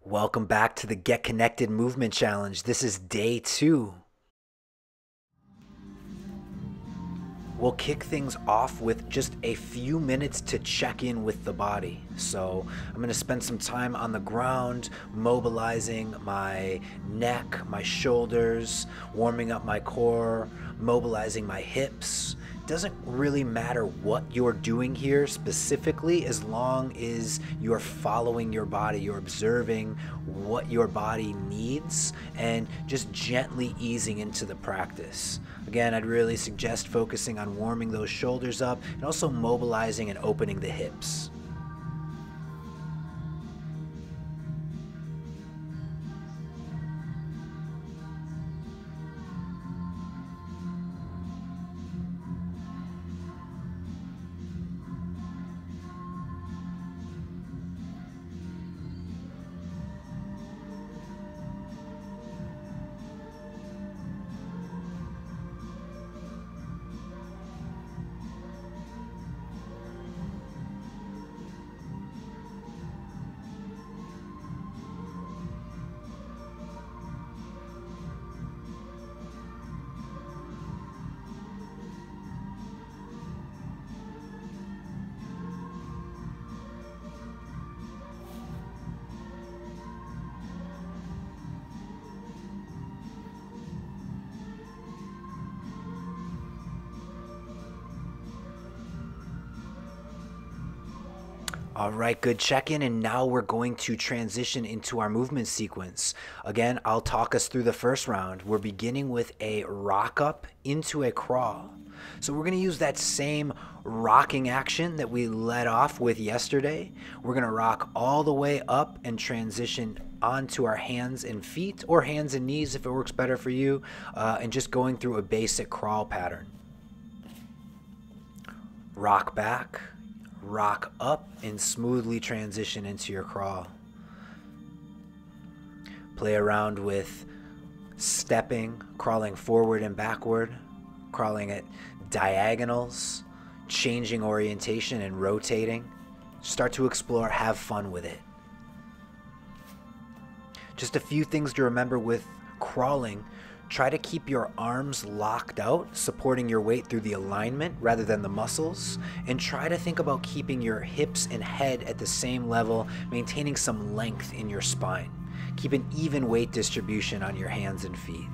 Welcome back to the Get Connected Movement Challenge. This is day 2. We'll kick things off with just a few minutes to check in with the body. So I'm going to spend some time on the ground, mobilizing my neck, my shoulders, warming up my core, mobilizing my hips. Doesn't really matter what you're doing here specifically, as long as you're following your body, you're observing what your body needs and just gently easing into the practice. Again, I'd really suggest focusing on warming those shoulders up and also mobilizing and opening the hips. All right, good check-in, and now we're going to transition into our movement sequence. Again, I'll talk us through the first round. We're beginning with a rock up into a crawl. So we're going to use that same rocking action that we led off with yesterday. We're going to rock all the way up and transition onto our hands and feet, or hands and knees if it works better for you, and just going through a basic crawl pattern. Rock back. Rock up and smoothly transition into your crawl. Play around with stepping, crawling forward and backward, crawling at diagonals, changing orientation and rotating. Start to explore, have fun with it. Just a few things to remember with crawling. Try to keep your arms locked out, supporting your weight through the alignment rather than the muscles. And try to think about keeping your hips and head at the same level, maintaining some length in your spine. Keep an even weight distribution on your hands and feet.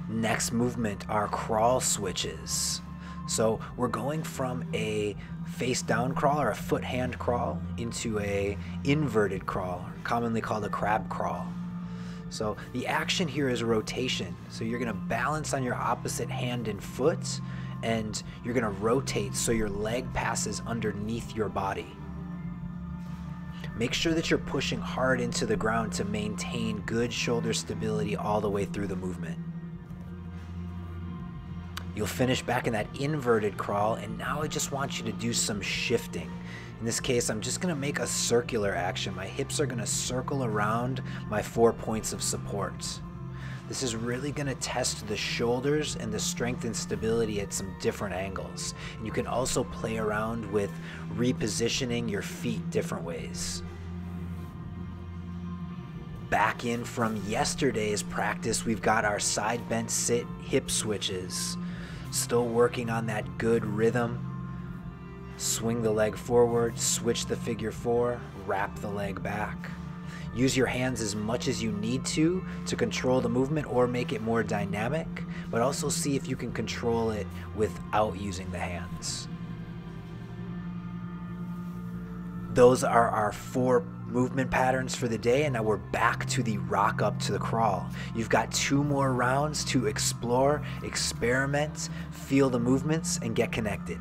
Next movement are crawl switches. So we're going from a face down crawl or a foot hand crawl into a inverted crawl, commonly called a crab crawl. So the action here is rotation. So you're going to balance on your opposite hand and foot, and you're going to rotate so your leg passes underneath your body. Make sure that you're pushing hard into the ground to maintain good shoulder stability all the way through the movement. You'll finish back in that inverted crawl, and now I just want you to do some shifting. In this case, I'm just going to make a circular action. My hips are going to circle around my 4 points of support. This is really going to test the shoulders and the strength and stability at some different angles. And you can also play around with repositioning your feet different ways. Back in from yesterday's practice, we've got our side bent sit hip switches. Still working on that good rhythm. Swing the leg forward, switch the figure 4, wrap the leg back. Use your hands as much as you need to control the movement or make it more dynamic, but also see if you can control it without using the hands. Those are our 4 movement patterns for the day, and now we're back to the rock up to the crawl. You've got 2 more rounds to explore, experiment, feel the movements, and get connected.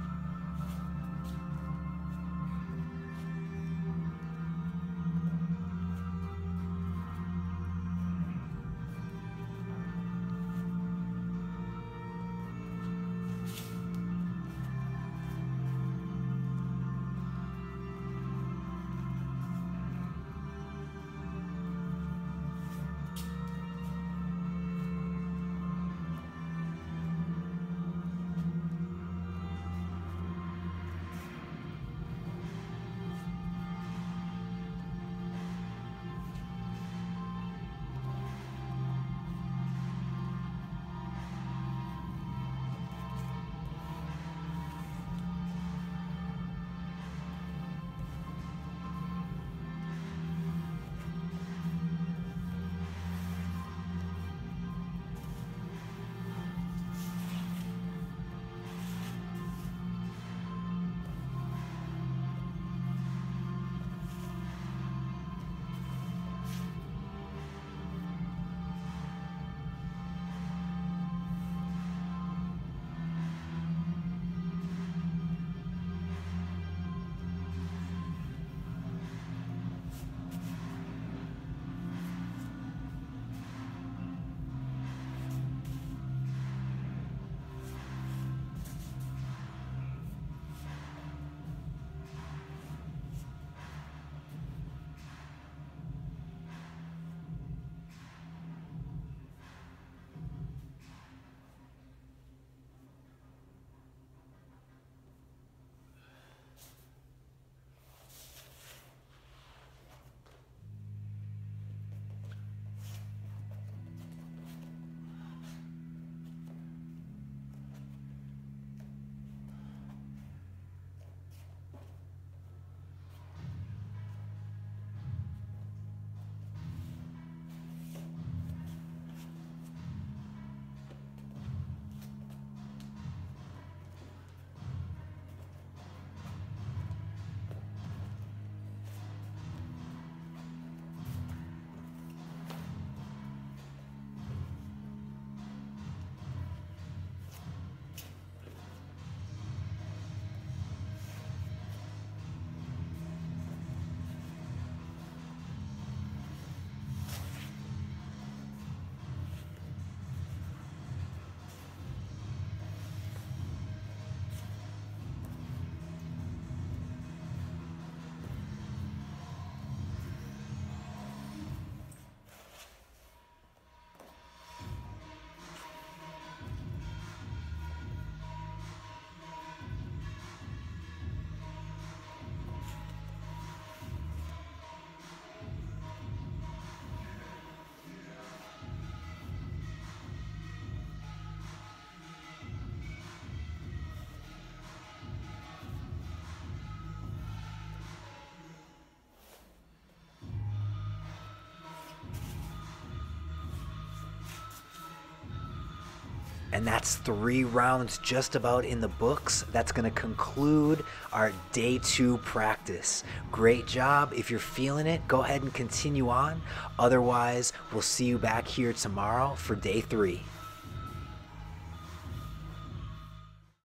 And that's 3 rounds just about in the books. That's going to conclude our day 2 practice. Great job. If you're feeling it, go ahead and continue on. Otherwise, we'll see you back here tomorrow for day 3.